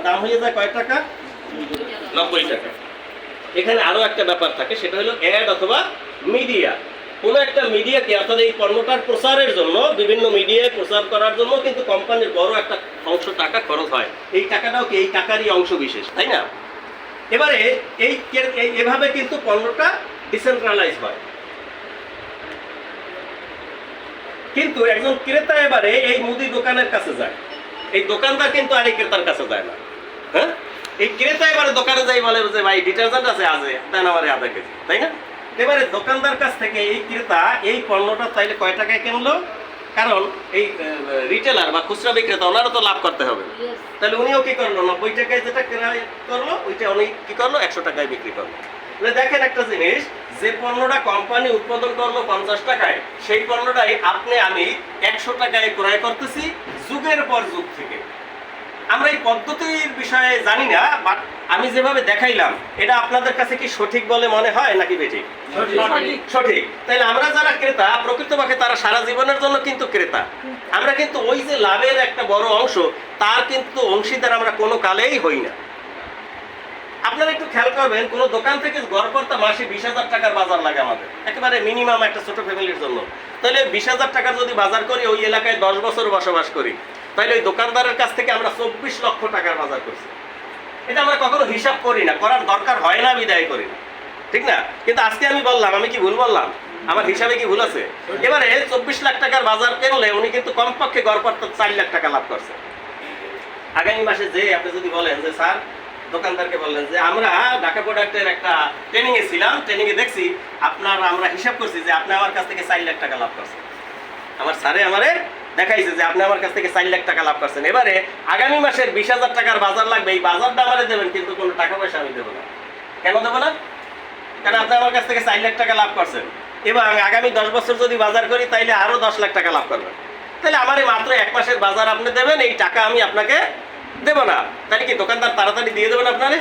দাম হয়ে যায় কয় টাকা? 90 টাকা। এখানে আরো একটা ব্যাপার থাকে, সেটা হলো অ্যাড অথবা মিডিয়া। কোনো একটা মিডিয়াকে অর্থাৎ এই পণ্যটার প্রচারের জন্য, বিভিন্ন মিডিয়ায় প্রচার করার জন্য কিন্তু কোম্পানির বড় একটা অংশ টাকা খরচ হয়। এই টাকাটাও কি এই টাকারই অংশ বিশেষ, তাই না? এবারে এভাবে কিন্তু পণ্যটা ডিসেন্ট্রালাইজ হয়। কিন্তু একজন ক্রেতা এবারে এই মুদি দোকানের কাছে যায়, এই দোকানদার কিন্তু আর এই ক্রেতার কাছে যায় না। হ্যাঁ, এই ক্রেতা এবারে দোকানে যাই বলে যে ভাই ডিটারজেন্ট আছে আজ দেন আমারে আধা কেজি, তাই না? এবারে দোকানদার কাছ থেকে এই ক্রেতা এই পণ্যটা চাইলে কয় টাকায় কিনলো? কারণ এই রিটেলার বা খুচরা বিক্রেতা ওনারও তো লাভ করতে হবে, তাহলে উনিও কি করলো? 90 টাকায় যেটা ক্রয় করলো ওইটা উনি কি করলো? 100 টাকায় বিক্রি করলো। দেখেন একটা জিনিস, যে পণ্যটা কোম্পানি উৎপাদন করলো 50 টাকায়, সেই পণ্যটাই আপনি আমি 100 টাকায় ক্রয় করতেছি যুগের পর যুগ থেকে। আমরা এই পদ্ধতির বিষয়ে জানি না, বাট আমি যেভাবে দেখাইলাম এটা আপনাদের কাছে কি সঠিক বলে মনে হয় নাকি বেঠিক? সঠিক। তাহলে আমরা যারা ক্রেতা, প্রকৃতপক্ষে তারা সারা জীবনের জন্য কিন্তু ক্রেতা। আমরা কিন্তু ওই যে লাভের একটা বড় অংশ, তার কিন্তু অংশীদার আমরা কোনো কালেই হই না। আপনারা একটু খেয়াল করবেন, কোনো দোকান থেকে গড়পড়তা মাসে 20,000 টাকার বাজার লাগে আমাদের, একেবারে মিনিমাম একটা ছোট ফ্যামিলির জন্য। তাহলে 20,000 টাকার যদি বাজার করি, ওই এলাকায় 10 বছর বসবাস করি, তাহলে ওই দোকানদারের কাছ থেকে আমরা 24 লক্ষ টাকার বাজার করছি। এটা আমরা কখনো হিসাব করি না, করার দরকার হয় না, বিদায় করি না, ঠিক না? কিন্তু আজকে আমি বললাম, আমি কি ভুল বললাম? আমার হিসাবে কি ভুল আছে? এবারে 24 লাখ টাকার বাজার কিনলে উনি কিন্তু কমপক্ষে গড়পড়তা 4 লাখ টাকা লাভ করছে। আগামী মাসে যে আপনি যদি বলেন যে স্যার, দোকানদারকে বললেন যে আমরা ঢাকা প্রোডাক্টের একটা ট্রেনিং এ ছিলাম, ট্রেনিং এ দেখছি আমরা হিসাব করছি যে আপনি আমার কাছ থেকে 4 লাখ টাকা লাভ করছেন। আমার স্যারে আমারে দেখাইছে যে আপনি আমার কাছ থেকে 4 লাখ টাকা লাভ করছেন। এবারে আগামী মাসের 20,000 টাকার বাজার লাগবে, এই বাজারটা আমারে দেবেন, কিন্তু কোনো টাকা পয়সা আমি দেবো না। কেন দেবো না? কারণ আপনি আমার কাছ থেকে 4 লাখ টাকা লাভ করছেন, এবং আগামী 10 বছর যদি বাজার করি তাইলে আরো 10 লাখ টাকা লাভ করবেন। তাহলে আমার এই মাত্র 1 মাসের বাজার আপনি দেবেন, এই টাকা আমি আপনাকে দেবো না। তাহলে কি দোকানদার তাড়াতাড়ি দিয়ে দেবেন আপনারে?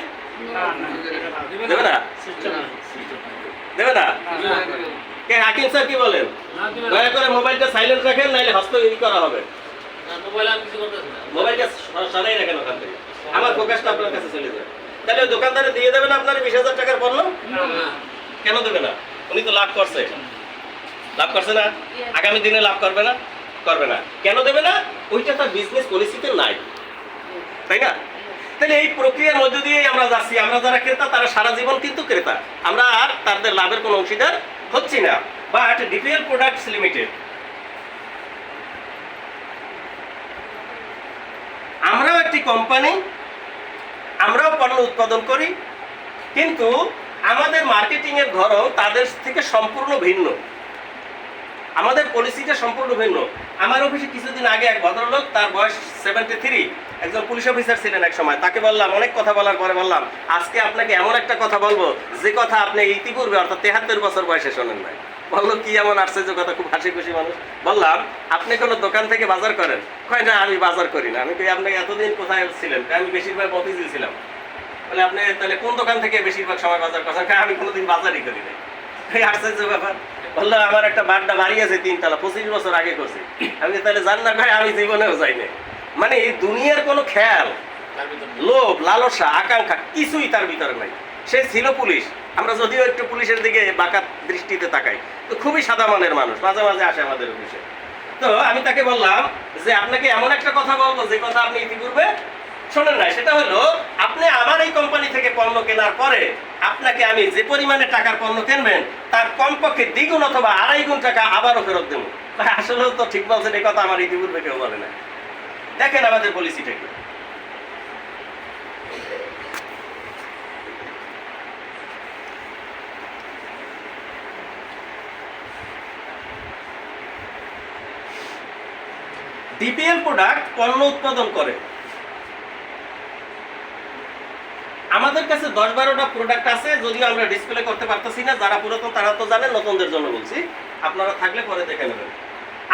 দেবে না? দেবে না? কে হাকিম স্যার কি বলেন? দয়া করে মোবাইলটা সাইলেন্ট রাখেন, নাইলে হস্ত করা হবে। মোবাইলটা সরাই রাখেন ওখান থেকে, আমার ফোকাসটা আপনার কাছে চলে যাবে। তাহলে দোকানদারে দিয়ে দেবেন আপনার 20,000 টাকার পণ্য? কেন দেবে না? উনি তো লাভ করছে, লাভ করছে না? আগামী দিনে লাভ করবে না? করবে না। কেন দেবে না? ওইটা তার বিজনেস পলিসিতে নাই, তাই না? তাহলে এই প্রক্রিয়ার মধ্য দিয়ে আমরা যাচ্ছি। আমরা যারা ক্রেতা তারা সারা জীবন কিন্তু ক্রেতা, আমরা আর তাদের লাভের কোনো অংশীদার হচ্ছি না। বাট ডিপিএল প্রোডাক্টস লিমিটেড, আমরাও একটি কোম্পানি, আমরাও পণ্য উৎপাদন করি, কিন্তু আমাদের মার্কেটিং এর ধরন তাদের থেকে সম্পূর্ণ ভিন্ন, আমাদের পলিসিটা সম্পূর্ণ ভিন্ন। আমার অফিসে কিছুদিন আগে এক ভদ্রলোক, তার বয়স 73, একজন পুলিশ অফিসার ছিলেন এক সময়। তাকে বললাম, অনেক কথা বলার পরে বললাম, আজকে আপনাকে এমন একটা কথা বলবো যে কথা আপনি ইতিপূর্বে অর্থাৎ 73 বছর বয়সে শোনেন নাই। বললো কি এমন আশ্চর্য কথা, খুব হাসি খুশি মানুষ। বললাম, আপনি কোনো দোকান থেকে বাজার করেন? কয় না, আমি বাজার করি না। আমি কই আপনি এতদিন কোথায় ছিলেন? আমি বেশিরভাগ অফিসে ছিলাম। বলে আপনি তাহলে কোন দোকান থেকে বেশিরভাগ সময় বাজার করেন? আমি কোনোদিন বাজারই করি না। আশ্চর্য ব্যাপার। বললো আমার একটা বাড্ডা বাড়ি আছে 3 তলা, 25 বছর আগে করছি। আমি তাহলে জান না ভাই, আমি জীবনেও যাই না। মানে এই দুনিয়ার কোনো খেয়াল, লোভ, লালসা, আকাঙ্ক্ষা কিছুই তার ভিতরে নাই। সে ছিল পুলিশ, আমরা যদিও একটু পুলিশের দিকে বাঁকা দৃষ্টিতে তাকাই, তো খুবই সাদা মনের মানুষ, মাঝে মাঝে আসে আমাদের অফিসে। তো আমি তাকে বললাম যে আপনাকে এমন একটা কথা বলবো যে কথা আপনি ইতিপূর্বে শোনেন নাই। সেটা হলো, আপনি আমার এই কোম্পানি থেকে পণ্য কেনার পরে আপনাকে আমি যে পরিমাণে টাকার পণ্য কিনবেন তার কমপক্ষে দ্বিগুণ অথবা 2.5 গুণ টাকা আবারও ফেরত দেবো। আসলেও তো ঠিক বলছেন, এই কথা আমার ইতিপূর্বে কেউ বলে না। দেখেন আমাদের পলিসিটা কি। ডিপিএল প্রোডাক্ট পণ্য উৎপাদন করে। আমাদের কাছে 10-12টা প্রোডাক্ট আছে, যদিও আমরা ডিসপ্লে করতে পারতেছি না। যারা পুরাতন তারা তো জানেন, নতুনদের জন্য বলছি, আপনারা থাকলে পরে দেখে নেবেন।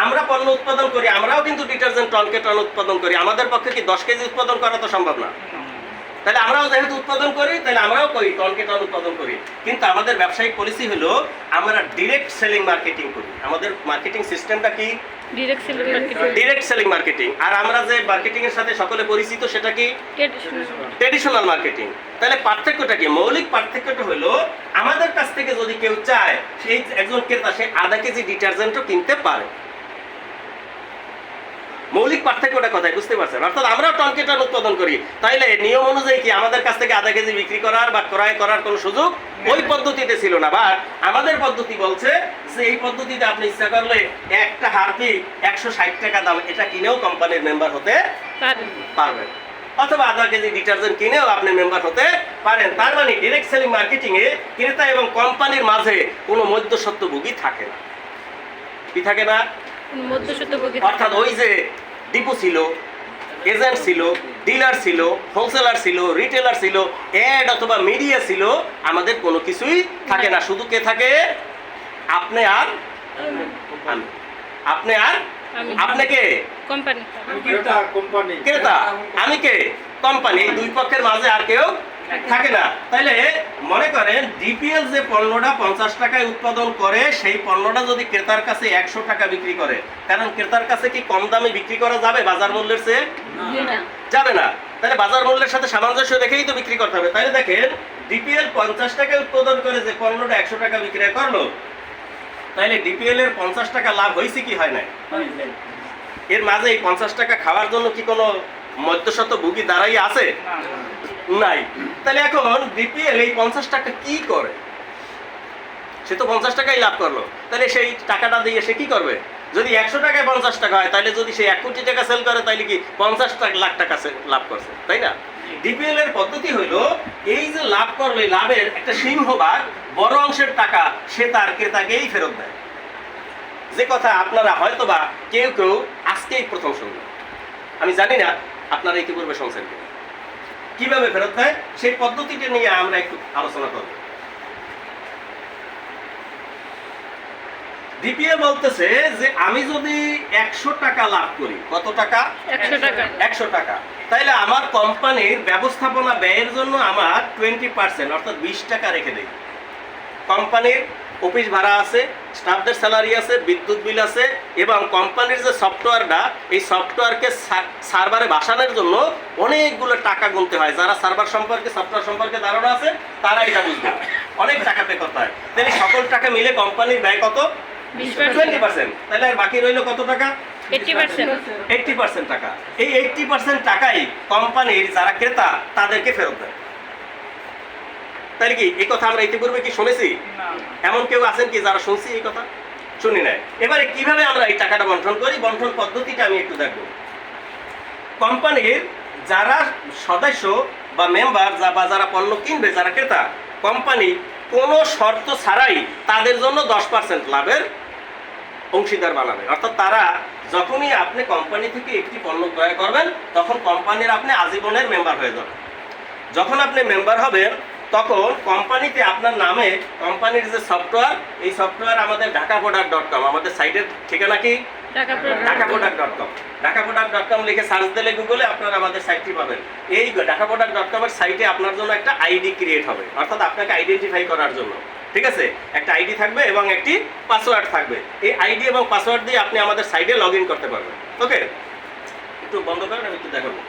আমরা পণ্য উৎপাদন করি, আমরাও কিন্তু ডিটারজেন্ট টনকে টন উৎপাদন করি। আমাদের পক্ষে কি 10 কেজি উৎপাদন করা তো সম্ভব না? তাহলে আমরাও যেহেতু উৎপাদন করি, তাহলে আমরাও করি টনকে টন উৎপাদন করি, কিন্তু আমাদের ব্যবসায়িক পলিসি হলো আমরা ডিরেক্ট সেলিং মার্কেটিং করি। আমাদের মার্কেটিং সিস্টেমটা কি? Direct selling marketing. আর আমরা যে মার্কেটিং এর সাথে সকলে পরিচিত সেটা কি? Traditional marketing. তাহলে পার্থক্যটা কি? মৌলিক পার্থক্যটা হলো আমাদের কাছ থেকে যদি কেউ চায়, সেই একজন ক্রেতা সে আধা কেজি ডিটারজেন্টও কিনতে পারে। মৌলিক পার্থক্যটা কোথায় বুঝতে পারছেন? অর্থাৎ আমরাও টনকে টন উৎপাদন করি, তাইলে নিয়ম অনুযায়ী কি আমাদের কাছ থেকে আধা কেজি বিক্রি করার বা ক্রয় করার কোনো সুযোগ ওই পদ্ধতিতে ছিল না। বা আমাদের পদ্ধতি বলছে যে এই পদ্ধতিতে আপনি ইচ্ছা করলে একটা হারপিক 160 টাকা দাম এটা কিনেও কোম্পানির মেম্বার হতে পারবেন, অথবা আধা কেজি ডিটারজেন্ট কিনেও আপনি মেম্বার হতে পারেন। তার মানে ডিরেক্ট সেলিং মার্কেটিং এ ক্রেতা এবং কোম্পানির মাঝে কোনো মধ্যস্বত্বভোগী থাকে না। কি থাকে না? অর্থাৎ ওই যে ডিপো ছিল, এজেন্ট ছিল, ডিলার ছিল, হোলসেলার ছিল, রিটেলার ছিল, অ্যাড অথবা মিডিয়া ছিল, আমাদের কোনো কিছুই থাকে না। শুধু কে থাকে? আপনি আর আমি। আপনি আর আপনি কে? কোম্পানি। ক্রেতা। আমি কে? কোম্পানি। এই দুই পক্ষের মাঝে আর কেউ থাকে না। তাইলে মনে করেন ডিপিএল যে পণ্যটা 50 টাকায় উৎপাদন করে, সেই পণ্যটা যদি ক্রেতার কাছে 100 টাকা বিক্রি করে, কারণ ক্রেতার কাছে কি কম দামে বিক্রি করা যাবে বাজার মূল্যের চেয়ে? যাবে না। তাহলে বাজার মূল্যের সাথে সামঞ্জস্য রেখেই তো বিক্রি করতে হবে। তাহলে দেখেন ডিপিএল 50 টাকায় উৎপাদন করে যে পণ্যটা 100 টাকা বিক্রি করলো, তাহলে ডিপিএল এর 50 টাকা লাভ হয়েছে কি হয় না? এর মাঝে এই 50 টাকা খাওয়ার জন্য কি কোনো মধ্যস্বত্বভোগী দাঁড়াই আছে? নাই। তাহলে এখন ডিপিএল এই 50 টাকা কি করে? সে তো 50 টাকাই লাভ করলো, তাহলে সেই টাকাটা দিয়ে সে কি করবে? যদি 100 টাকায় 50 টাকা হয়, তাহলে যদি সে 1 কোটি টাকা সেল করে, তাহলে কি 50 লাখ টাকা লাভ করছে, তাই না? ডিপিএল এর পদ্ধতি হইলো এই যে লাভ করলো, এই লাভের একটা সিংহভাগ বড় অংশের টাকা সে তার ক্রেতাকেই ফেরত দেয়। যে কথা আপনারা হয়তোবা কেউ কেউ আজকেই প্রথম শুনবেন, আমি জানি না আপনারা ইতিপূর্বে শুনছেন কিভাবে ফেরত দেয়, সেই পদ্ধতিটা নিয়ে আমরা একটু আলোচনা করব। ডিপিএল বলতেছে যে আমি যদি 100 টাকা লাভ করি, কত টাকা? 100 টাকা। তাইলে আমার কোম্পানির ব্যবস্থাপনা ব্যয়ের জন্য আমার 20% অর্থাৎ 20 টাকা রেখে দেই। কোম্পানির অফিস ভাড়া আছে, স্টাফদের স্যালারি আছে, বিদ্যুৎ বিল আছে, এবং কোম্পানির যে সফটওয়্যারটা, এই সফটওয়্যারকে সার্ভারে বসানোর জন্য অনেকগুলো টাকা গুনতে হয়। যারা সার্ভার সম্পর্কে, সফটওয়্যার সম্পর্কে ধারণা আছে তারা এটা বুঝবে, অনেক টাকা পে করতে হয়। তাহলে সকল টাকা মিলে কোম্পানির ব্যয় কত? 20%। তাহলে আর বাকি রইল কত টাকা? 80% টাকা। এই 80% টাকাই কোম্পানির যারা ক্রেতা তাদেরকে ফেরত দেয়। তাহলে কি এই কথা আমরা ইতিপূর্বে কি শুনেছি? এমন কেউ আছেন কি যারা শুনছি এই কথা? শুনি নাই। এবারে কিভাবে আমরা এই টাকাটা বন্টন করি, বন্টন পদ্ধতিটা আমি একটু দেখব। কোম্পানির যারা সদস্য বা মেম্বার বা যারা পণ্য কিনবে, যারা ক্রেতা, কোম্পানি কোনো শর্ত ছাড়াই তাদের জন্য 10% লাভের অংশীদার বানাবে। অর্থাৎ তারা যখনই আপনি কোম্পানি থেকে একটি পণ্য ক্রয় করবেন, তখন কোম্পানির আপনি আজীবনের মেম্বার হয়ে যাবেন। যখন আপনি মেম্বার হবেন, তখন কোম্পানিতে আপনার নামে কোম্পানির যে সফটওয়্যার, এই সফটওয়্যার আমাদের dhakaproduct.com, আমাদের সাইটের ঠিকানা কি? dhakaproduct.com। dhakaproduct.com লিখে সার্চ দিলে গুগলে আপনারা আমাদের সাইটটি পাবেন। এই dhakaproduct.com এর সাইটে আপনার জন্য একটা আইডি ক্রিয়েট হবে, অর্থাৎ আপনাকে আইডেন্টিফাই করার জন্য, ঠিক আছে? একটা আইডি থাকবে এবং একটি পাসওয়ার্ড থাকবে। এই আইডি এবং পাসওয়ার্ড দিয়ে আপনি আমাদের সাইটে লগ ইন করতে পারবেন। ওকে, একটু বন্ধ করেন, আমি একটু দেখাবো।